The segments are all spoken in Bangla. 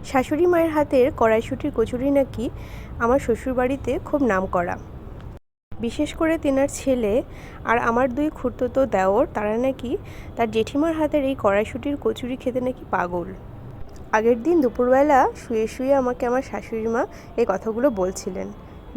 শাশুড়ি মায়ের হাতের কড়াইশুঁটির কচুরি নাকি আমার শ্বশুরবাড়িতে খুব নামকরা। বিশেষ করে তেনার ছেলে আর আমার দুই খুড়তুতো দেওর, তারা নাকি তার জেঠিমার হাতের এই কড়াইশুঁটির কচুরি খেতে নাকি পাগল। আগের দিন দুপুরবেলা শুয়ে শুয়ে আমাকে আমার শাশুড়ি মা এই কথাগুলো বলছিলেন।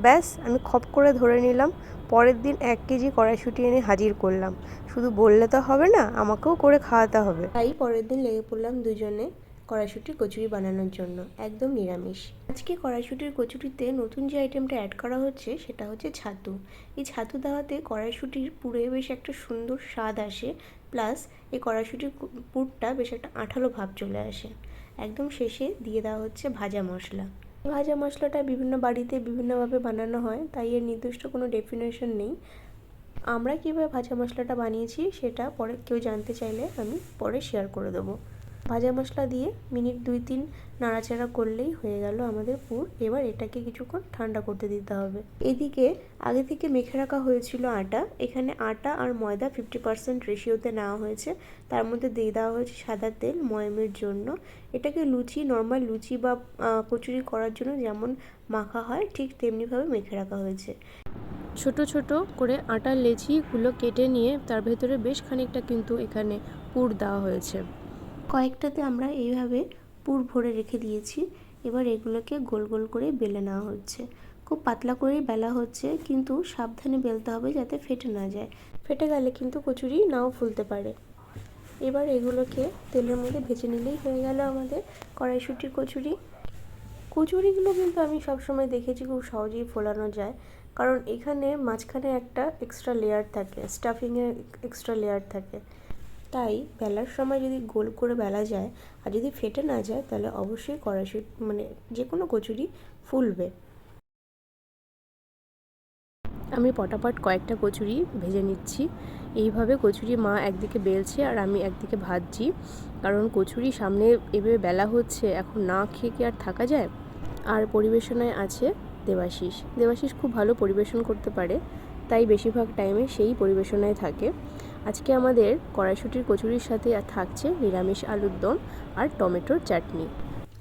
ব্যাস আমি খপ করে ধরে নিলাম। পরের দিন 1 কেজি কড়াইশুঁটি এনে হাজির করলাম। শুধু বললে তো হবে না, আমাকেও করে খাওয়াতে হবে। তাই পরের দিন লেগে পড়লাম দুজনে কড়াইশুঁটির কচুরি বানানোর জন্য, একদম নিরামিষ। আজকে কড়াইশুঁটির কচুরিতে নতুন যে আইটেমটা অ্যাড করা হচ্ছে সেটা হচ্ছে ছাতু। এই ছাতু দেওয়াতে কড়াইশুঁটির পুরে বেশ একটা সুন্দর স্বাদ আসে, প্লাস এই কড়াইশুঁটির পুরটা বেশ একটা আঠালো ভাব চলে আসে। একদম শেষে দিয়ে দেওয়া হচ্ছে ভাজা মশলা। ভাজা মশলাটা বিভিন্ন বাড়িতে বিভিন্নভাবে বানানো হয়, তাই এর নির্দিষ্ট কোনো ডেফিনেশন নেই। আমরা কীভাবে ভাজা মশলাটা বানিয়েছি সেটা পরে কেউ জানতে চাইলে আমি পরে শেয়ার করে দেবো। ভাজা মশলা দিয়ে মিনিট 2-3 নাড়াচাড়া করলেই হয়ে গেল আমাদের পুর। এবার এটাকে কিছুক্ষণ ঠান্ডা করতে দিতে হবে। এদিকে আগে থেকে মেখে রাখা হয়েছিল আটা। এখানে আটা আর ময়দা 50% রেশিওতে নেওয়া হয়েছে। তার মধ্যে দিয়ে দেওয়া হয়েছে সাদা তেল ময়ামের জন্য। এটাকে নর্মাল লুচি বা কচুরি করার জন্য যেমন মাখা হয় ঠিক তেমনিভাবে মেখে রাখা হয়েছে। ছোট ছোট করে আটার লেচিগুলো কেটে নিয়ে তার ভেতরে বেশ খানিকটা কিন্তু এখানে পুর দেওয়া হয়েছে। কয়েকটাতে আমরা এইভাবে পুর ভরে রেখে দিয়েছি। এবার এগুলোকে গোল গোল করে বেলে নেওয়া হচ্ছে। খুব পাতলা করেই বেলা হচ্ছে, কিন্তু সাবধানে বেলতে হবে যাতে ফেটে না যায়। ফেটে গেলে কিন্তু কচুরি নাও ফুলতে পারে। এবার এগুলোকে তেলের মধ্যে ভেজে নিলেই হয়ে গেল আমাদের কড়াইশুঁটির কচুরি। কচুরিগুলো কিন্তু আমি সবসময় দেখেছি খুব সহজেই ফোলানো যায়, কারণ এখানে মাঝখানে একটা এক্সট্রা লেয়ার থাকে, স্টাফিংয়ের এক্সট্রা লেয়ার থাকে। তাই বেলার সময় যদি গোল করে বেলা যায় আর যদি ফেটে না যায় তাহলে অবশ্যই কড়াইশুঁটি যে কোনো কচুরি ফুলবে। আমি পটাপট কয়েকটা কচুরি ভেজে নিচ্ছি। এইভাবে কচুরি মা একদিকে বেলছে আর আমি একদিকে ভাজছি, কারণ কচুরি সামনে এভাবে বেলা হচ্ছে, এখন না খেয়ে কি আর থাকা যায়। আর পরিবেশনায় আছে দেবাশিস খুব ভালো পরিবেশন করতে পারে, তাই বেশিরভাগ টাইমে সেই পরিবেশনায় থাকে। আজকে আমাদের কড়াইশুঁটির কচুরির সাথে থাকছে নিরামিষ আলুর দম আর টমেটোর চাটনি।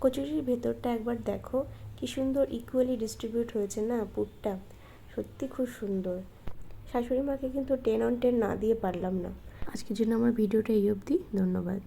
কচুরির ভেতরটা একবার দেখো, কি সুন্দর ইকুয়ালি ডিস্ট্রিবিউট হয়েছে না পুরটা, সত্যি খুব সুন্দর। শাশুড়ি মাকে কিন্তু 10 on 10 না দিয়ে পারলাম না। আজকের জন্য আমার ভিডিওটা এই অবধি। ধন্যবাদ।